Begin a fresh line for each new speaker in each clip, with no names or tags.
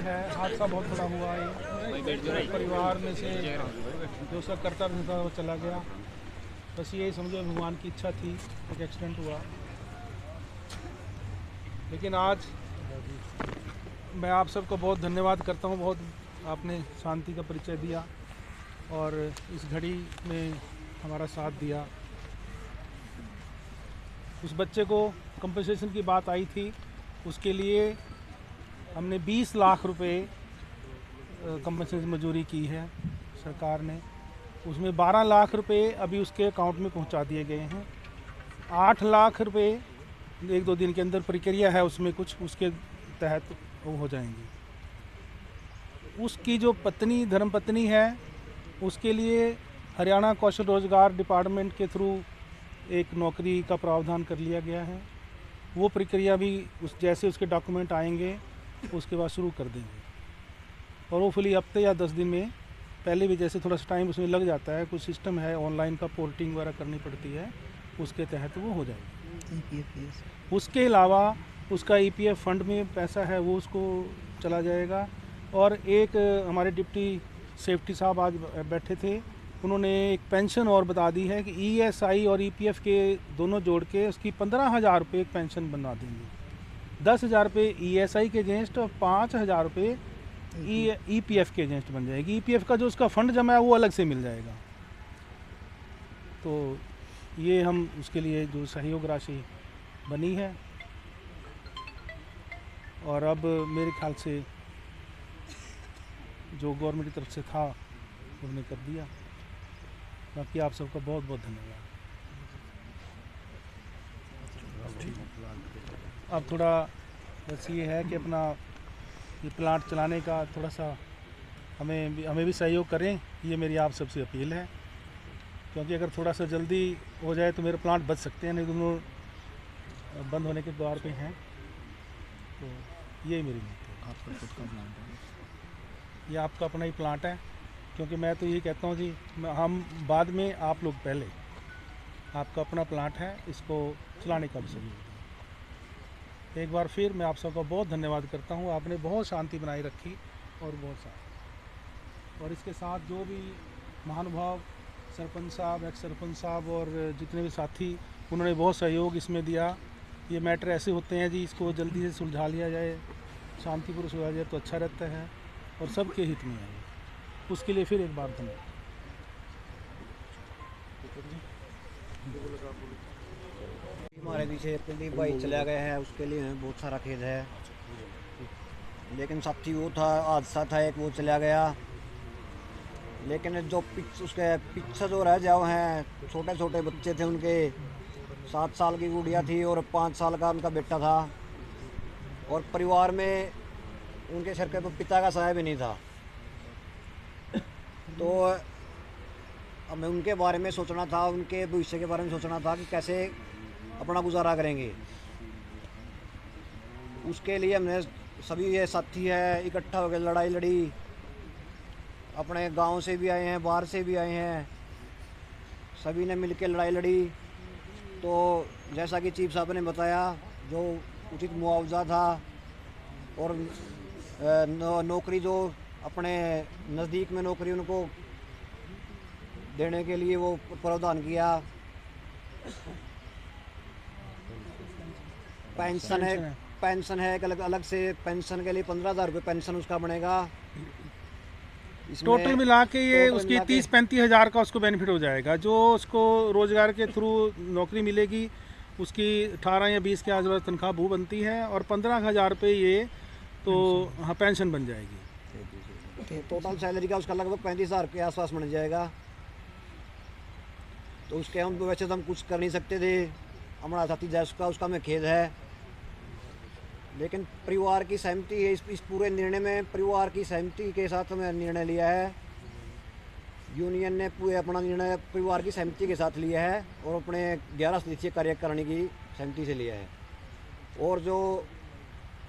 है, हादसा बहुत बड़ा हुआ है। परिवार में से जो उसका कर्तव्य था वो चला गया। बस यही समझो भगवान की इच्छा थी, एक एक्सीडेंट हुआ। लेकिन आज मैं आप सबको बहुत धन्यवाद करता हूँ। बहुत आपने शांति का परिचय दिया और इस घड़ी में हमारा साथ दिया। उस बच्चे को कंपनसेशन की बात आई थी, उसके लिए हमने 20 लाख रुपए कंपनसेशन मंजूरी की है सरकार ने। उसमें 12 लाख रुपए अभी उसके अकाउंट में पहुंचा दिए गए हैं। 8 लाख रुपए 1-2 दिन के अंदर प्रक्रिया है उसमें कुछ, उसके तहत वो हो जाएंगी। उसकी जो पत्नी धर्मपत्नी है, उसके लिए हरियाणा कौशल रोजगार डिपार्टमेंट के थ्रू एक नौकरी का प्रावधान कर लिया गया है। वो प्रक्रिया भी उस जैसे उसके डॉक्यूमेंट आएंगे उसके बाद शुरू कर देंगे। और वो फुली हफ्ते या 10 दिन में, पहले भी जैसे थोड़ा सा टाइम उसमें लग जाता है, कुछ सिस्टम है ऑनलाइन का, पोर्टिंग वगैरह करनी पड़ती है, उसके तहत वो हो जाएगी। उसके अलावा उसका ईपीएफ फंड में पैसा है वो उसको चला जाएगा। और एक हमारे डिप्टी सेफ्टी साहब आज बैठे थे, उन्होंने एक पेंशन और बता दी है कि ईएसआई और ईपीएफ के दोनों जोड़ के उसकी 15,000 रुपये एक पेंशन बना देंगे। 10,000 रुपये ईएसआई के अगेंस्ट और 5,000 रुपये ईपीएफ के अगेंस्ट बन जाएगी। ईपीएफ का जो उसका फंड जमा है वो अलग से मिल जाएगा। तो ये हम उसके लिए जो सहयोग राशि बनी है, और अब मेरे ख्याल से जो गवर्नमेंट की तरफ से था उन्होंने कर दिया। बाकी आप सबका बहुत बहुत धन्यवाद। अब थोड़ा बस ये है कि अपना ये प्लांट चलाने का थोड़ा सा हमें भी सहयोग करें, ये मेरी आप सबसे अपील है। क्योंकि अगर थोड़ा सा जल्दी हो जाए तो मेरे प्लांट बच सकते हैं, नहीं दोनों बंद होने के द्वार पे हैं। तो यही मेरी बात है। आपका खुद का प्लांट है? ये आपका अपना ही प्लांट है। क्योंकि मैं तो यही कहता हूँ जी, हम बाद में, आप लोग पहले। आपका अपना प्लांट है, इसको चलाने का भी सहयोग। एक बार फिर मैं आप सबका बहुत धन्यवाद करता हूँ। आपने बहुत शांति बनाए रखी और बहुत साथ, और इसके साथ जो भी महानुभाव सरपंच साहब, एक्स सरपंच साहब और जितने भी साथी, उन्होंने बहुत सहयोग इसमें दिया। ये मैटर ऐसे होते हैं जी, इसको जल्दी से सुलझा लिया जाए, शांतिपूर्वक सुलझा जाए तो अच्छा रहता है और सबके हित में है। उसके लिए फिर एक बार धन्यवाद।
हमारे पीछे प्रदीप भाई चला गया है, उसके लिए हमें बहुत सारा खेद है। लेकिन साथी वो था, हादसा था एक, वो चला गया। लेकिन जो उसके पीछे जो रह जाओ हैं, छोटे छोटे बच्चे थे उनके, 7 साल की गुड़िया थी और 5 साल का उनका बेटा था। और परिवार में उनके सिर के पिता का साया भी नहीं था। तो हमें उनके बारे में सोचना था, उनके भविष्य के बारे में सोचना था कि कैसे अपना गुजारा करेंगे। उसके लिए हमने सभी ये साथी है इकट्ठा होकर लड़ाई लड़ी। अपने गांव से भी आए हैं, बाहर से भी आए हैं, सभी ने मिलकर लड़ाई लड़ी। तो जैसा कि चीफ साहब ने बताया, जो उचित मुआवजा था और नौकरी जो अपने नज़दीक में नौकरी उनको देने के लिए वो प्रावधान किया। पेंशन है एक अलग से, पेंशन के लिए 15,000 रुपये पेंशन उसका बनेगा।
टोटल मिला के ये उसकी 30-35 हज़ार का उसको बेनिफिट हो जाएगा। जो उसको रोजगार के थ्रू नौकरी मिलेगी उसकी 18 या 20 के आसपास तनख्वाह भू बनती है, और 15,000 रुपये ये तो हाँ पेंशन बन जाएगी।
टोटल सैलरी का उसका लगभग 35,000 के आसपास बन जाएगा। तो उसके हम वैसे तो हम कुछ कर नहीं सकते थे, हमारा साथी जैसा उसका हमें खेद है। लेकिन परिवार की सहमति है इस पूरे निर्णय में, परिवार की सहमति के साथ हमें निर्णय लिया है। यूनियन ने पूरे अपना निर्णय परिवार की सहमति के साथ लिया है और अपने 11 सदस्यीय कार्यकारिणी की सहमति से लिया है। और जो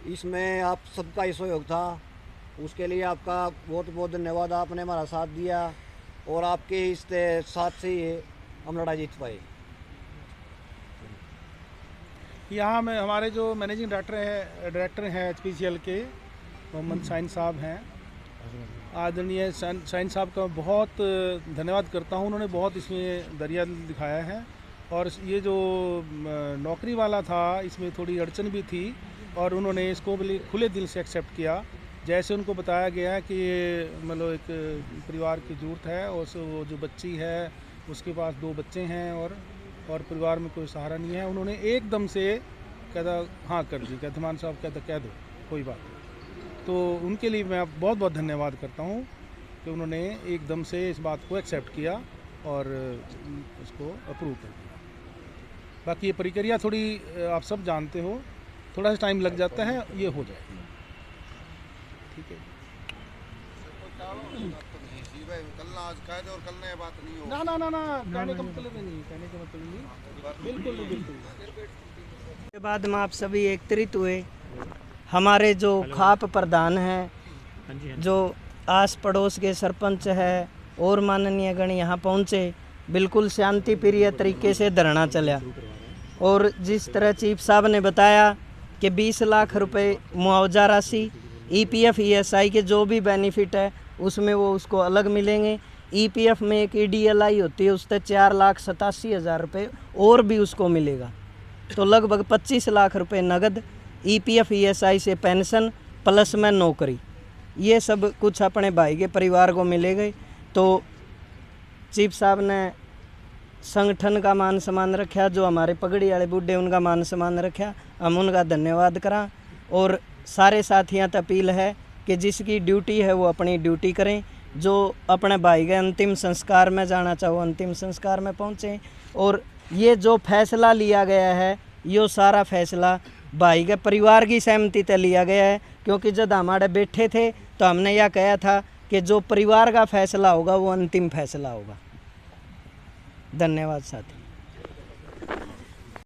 इसमें आप सबका सहयोग था, उसके लिए आपका बहुत बहुत धन्यवाद। आपने हमारा साथ दिया और आपके इस साथ से ही हम लड़ाई जीत पाए।
यहाँ में हमारे जो मैनेजिंग डायरेक्टर हैं एचपीसीएल के, मोहम्मद शाहीन साहब हैं, आदरणीय शाहीन साहब का बहुत धन्यवाद करता हूँ। उन्होंने बहुत इसमें दरिया दिखाया है और ये जो नौकरी वाला था इसमें थोड़ी अड़चन भी थी और उन्होंने इसको बड़े खुले दिल से एक्सेप्ट किया। जैसे उनको बताया गया है कि ये मतलब एक परिवार की ज़रूरत है और वो जो बच्ची है उसके पास 2 बच्चे हैं और परिवार में कोई सहारा नहीं है, उन्होंने एकदम से कहता हाँ कर दी, कहते मान साहब कहता कह दो कोई बात नहीं। तो उनके लिए मैं बहुत बहुत धन्यवाद करता हूँ कि उन्होंने एकदम से इस बात को एक्सेप्ट किया और उसको अप्रूव कर दिया। बाकी ये प्रक्रिया थोड़ी आप सब जानते हो, थोड़ा सा टाइम लग जाता है, ये हो जाएगा। ठीक है, ना ना ना ना कहने का मतलब नहीं, कहने का मतलब नहीं, बिल्कुल बिल्कुल।
के बाद में आप सभी एकत्रित हुए। हमारे जो खाप प्रधान हैं, जो आस पड़ोस के सरपंच है और माननीय गण यहाँ पहुँचे, बिल्कुल शांति प्रिय तरीके से धरना चला। और जिस तरह चीफ साहब ने बताया कि 20 लाख रुपए मुआवजा राशि, EPF ESI के जो भी बेनिफिट है उसमें वो उसको अलग मिलेंगे। EPF में एक EDLI होती है, उससे 4,87,000 रुपये और भी उसको मिलेगा। तो लगभग 25 लाख रुपए नगद, EPF ESI से पेंशन प्लस में नौकरी, ये सब कुछ अपने भाई के परिवार को मिलेगा। तो चीफ साहब ने संगठन का मान सम्मान रखा, जो हमारे पगड़ी वाले बूढ़े उनका मान सम्मान रखा, हम उनका धन्यवाद करा। और सारे साथियों से अपील है कि जिसकी ड्यूटी है वो अपनी ड्यूटी करें, जो अपने भाई के अंतिम संस्कार में जाना चाहो अंतिम संस्कार में पहुँचें। और ये जो फैसला लिया गया है, ये सारा फैसला भाई के परिवार की सहमति से लिया गया है, क्योंकि जब हमारे बैठे थे तो हमने यह कहा था कि जो परिवार का फैसला होगा वो अंतिम फैसला होगा। धन्यवाद साथी।